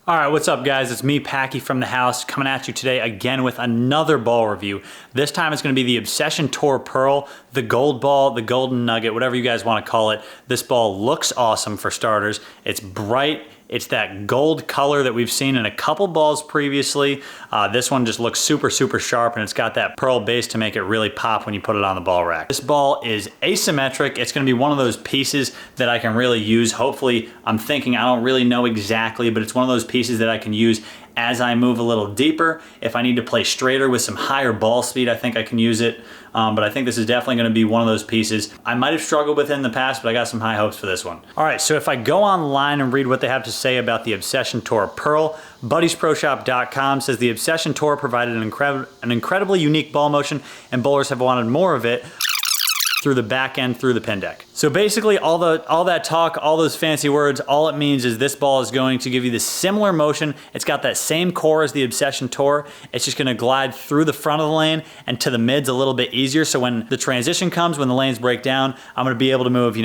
All right, what's up guys? It's me, Packy from the house, coming at you today again with another ball review. This time it's gonna be the Obsession Tour Pearl, the gold ball, the golden nugget, whatever you guys wanna call it. This ball looks awesome for starters. It's bright. It's that gold color that we've seen in a couple balls previously. This one just looks super, super sharp, and it's got that pearl base to make it really pop when you put it on the ball rack. This ball is asymmetric. It's gonna be one of those pieces that I can really use. Hopefully, I'm thinking, I don't really know exactly, but it's one of those pieces that I can use as I move a little deeper. If I need to play straighter with some higher ball speed, I think I can use it. But I think this is definitely gonna be one of those pieces. I might have struggled with it in the past, but I got some high hopes for this one. All right, so if I go online and read what they have to say about the Obsession Tour Pearl, BuddiesProShop.com says the Obsession Tour provided an incredibly unique ball motion, and bowlers have wanted more of it through the back end, through the pin deck. So basically all that talk, all those fancy words, all it means is this ball is going to give you the similar motion. It's got that same core as the Obsession Tour. It's just gonna glide through the front of the lane and to the mids a little bit easier. So when the transition comes, when the lanes break down, I'm gonna be able to move,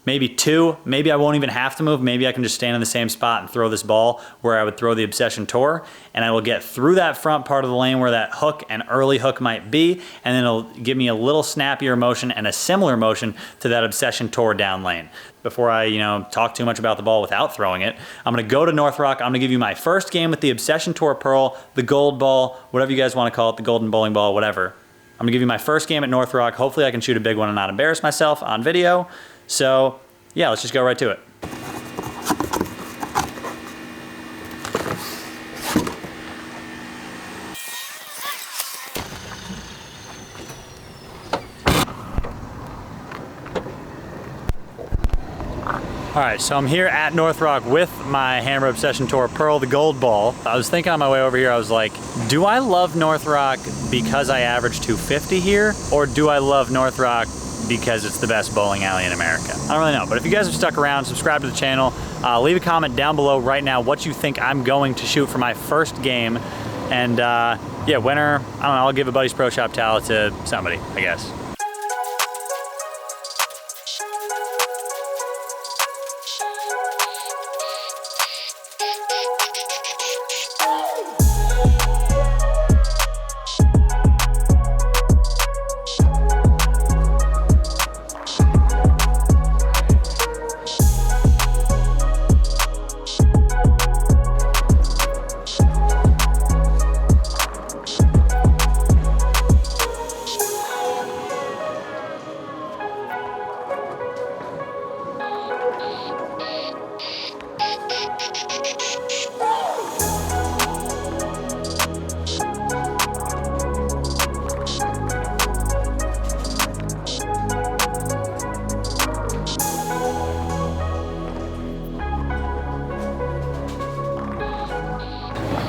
maybe two, maybe I won't even have to move. Maybe I can just stand in the same spot and throw this ball where I would throw the Obsession Tour, and I will get through that front part of the lane where that hook and early hook might be, and then it'll give me a little snappier motion and a similar motion to that Obsession Tour down lane. Before I, talk too much about the ball without throwing it, I'm gonna go to North Rock. I'm gonna give you my first game with the Obsession Tour Pearl, the gold ball, whatever you guys wanna call it, the golden bowling ball, whatever. I'm gonna give you my first game at North Rock. Hopefully I can shoot a big one and not embarrass myself on video. So yeah, let's just go right to it. All right, so I'm here at North Rock with my Hammer Obsession Tour Pearl, the gold ball. I was thinking on my way over here, I was like, do I love North Rock because I average 250 here? Or do I love North Rock because it's the best bowling alley in America? I don't really know, but if you guys have stuck around, subscribe to the channel, leave a comment down below right now what you think I'm going to shoot for my first game. And yeah, winner, I don't know, I'll give a Buddies Pro Shop towel to somebody, I guess.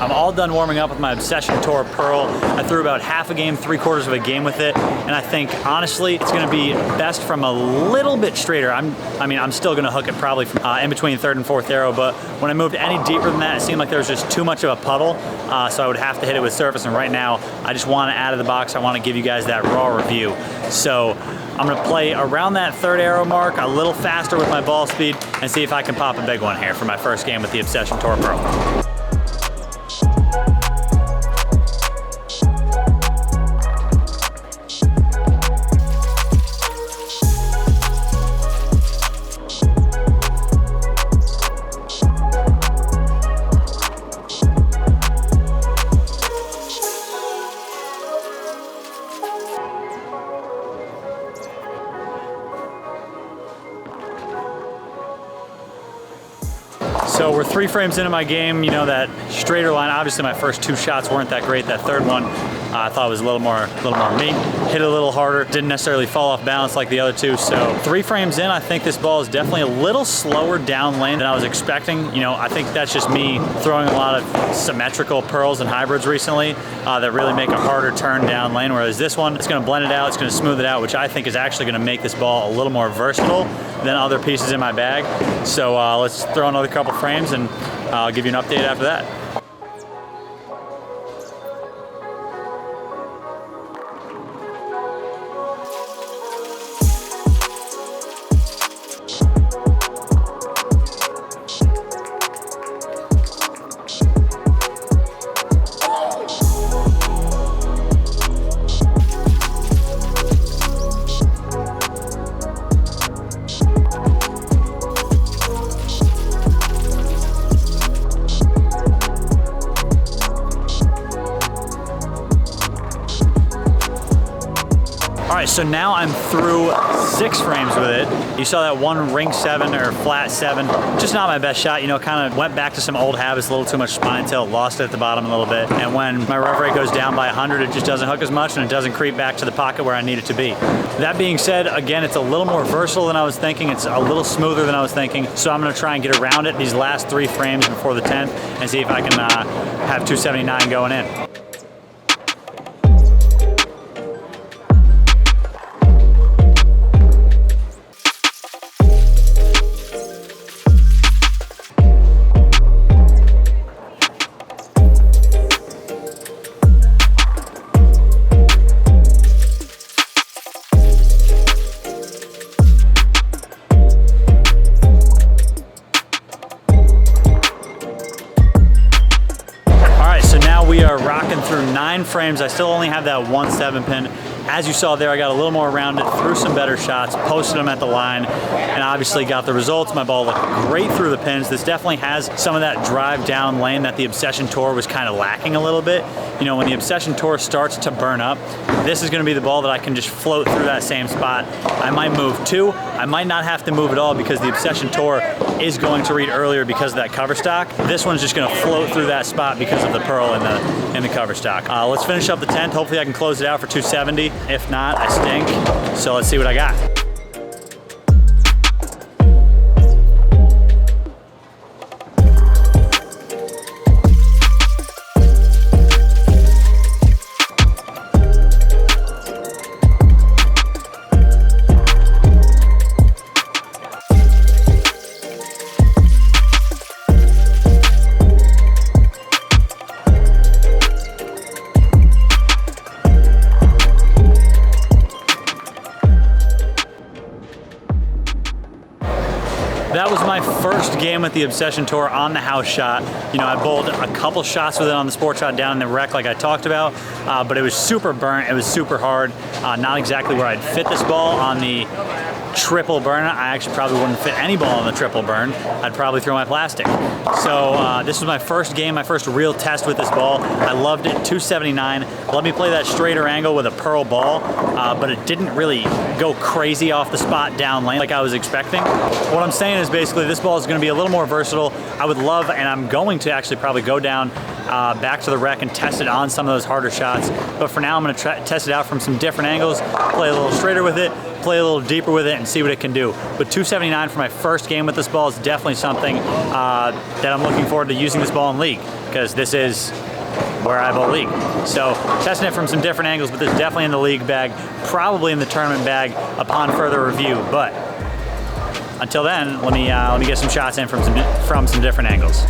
I'm all done warming up with my Obsession Tour Pearl. I threw about half a game, 3/4 of a game with it, and I think honestly it's gonna be best from a little bit straighter. I'm still gonna hook it probably from in between third and fourth arrow, but when I moved any deeper than that, it seemed like there was just too much of a puddle, so I would have to hit it with surface, and right now I just want it out of the box. I want to give you guys that raw review. So I'm gonna play around that third arrow mark, a little faster with my ball speed, and see if I can pop a big one here for my first game with the Obsession Tour Pearl. So we're 3 frames into my game, that straighter line. Obviously my first 2 shots weren't that great. That third one, I thought it was a little more meat. Hit it a little harder, didn't necessarily fall off balance like the other 2. So 3 frames in, I think this ball is definitely a little slower down lane than I was expecting. I think that's just me throwing a lot of symmetrical pearls and hybrids recently that really make a harder turn down lane, whereas this one, it's gonna blend it out, it's gonna smooth it out, which I think is actually gonna make this ball a little more versatile than other pieces in my bag. So let's throw another couple frames and I'll give you an update after that. right, so now I'm through 6 frames with it. You saw that one ring 7 or flat 7, just not my best shot. You know, kind of went back to some old habits, a little too much spine tail, lost it at the bottom a little bit. And when my rev rate goes down by 100, it just doesn't hook as much and it doesn't creep back to the pocket where I need it to be. That being said, again, it's a little more versatile than I was thinking. It's a little smoother than I was thinking. So I'm gonna try and get around it these last 3 frames before the 10th and see if I can have 279 going in. We are rocking through 9 frames. I still only have that 1 7-pin. As you saw there, I got a little more around it, threw some better shots, posted them at the line, and obviously got the results. My ball looked great through the pins. This definitely has some of that drive down lane that the Obsession Tour was kind of lacking a little bit. You know, when the Obsession Tour starts to burn up, this is gonna be the ball that I can just float through that same spot. I might move 2. I might not have to move at all because the Obsession Tour is going to read earlier because of that cover stock. This one's just gonna float through that spot because of the pearl in the cover stock. Let's finish up the 10th. Hopefully I can close it out for 270. If not, I stink. So let's see what I got. That was my first game with the Obsession Tour on the house shot. You know, I bowled a couple shots with it on the sport shot down in the rec like I talked about, but it was super burnt, it was super hard. Not exactly where I'd fit this ball on the triple burn. I actually probably wouldn't fit any ball on the triple burn. I'd probably throw my plastic. So this was my first game, my first real test with this ball. I loved it, 279. Let me play that straighter angle with a pearl ball, but it didn't really go crazy off the spot down lane like I was expecting. What I'm saying is basically this ball is gonna be a little more versatile. I would love, and I'm going to actually probably go down back to the rec and test it on some of those harder shots. But for now, I'm gonna test it out from some different angles, play a little straighter with it, play a little deeper with it and see what it can do. But 279 for my first game with this ball is definitely something that I'm looking forward to using this ball in league, because this is where I bowl league. So testing it from some different angles, but this is definitely in the league bag, probably in the tournament bag upon further review. But until then, let me get some shots in from some different angles.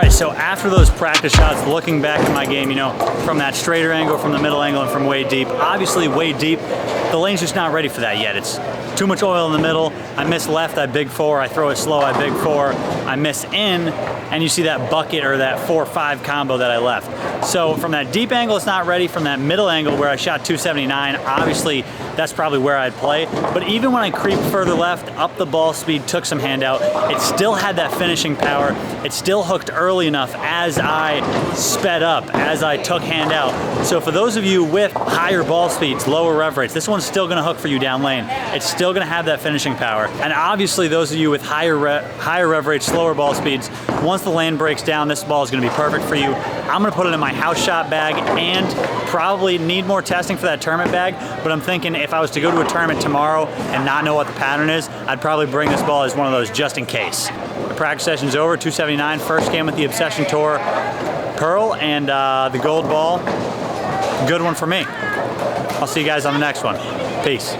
So after those practice shots, looking back at my game, you know, from that straighter angle, from the middle angle, and from way deep, obviously way deep, the lane's just not ready for that yet. It's too much oil in the middle. I miss left, I big 4. I throw it slow, I big 4. I miss in, and you see that bucket or that 4-5 combo that I left. So from that deep angle, it's not ready. From that middle angle where I shot 279, obviously that's probably where I'd play. But even when I creeped further left, up the ball speed, took some handout, it still had that finishing power. It still hooked early enough as I sped up, as I took handout. So for those of you with higher ball speeds, lower rev rates, this one's still gonna hook for you down lane. It's still gonna have that finishing power. And obviously those of you with higher rev rates, slower ball speeds, once the lane breaks down, this ball is gonna be perfect for you. I'm gonna put it in my house shot bag and probably need more testing for that tournament bag, but I'm thinking if I was to go to a tournament tomorrow and not know what the pattern is, I'd probably bring this ball as one of those just in case. The practice session's over, 279, first game with the Obsession Tour Pearl and the gold ball. Good one for me. I'll see you guys on the next one. Peace.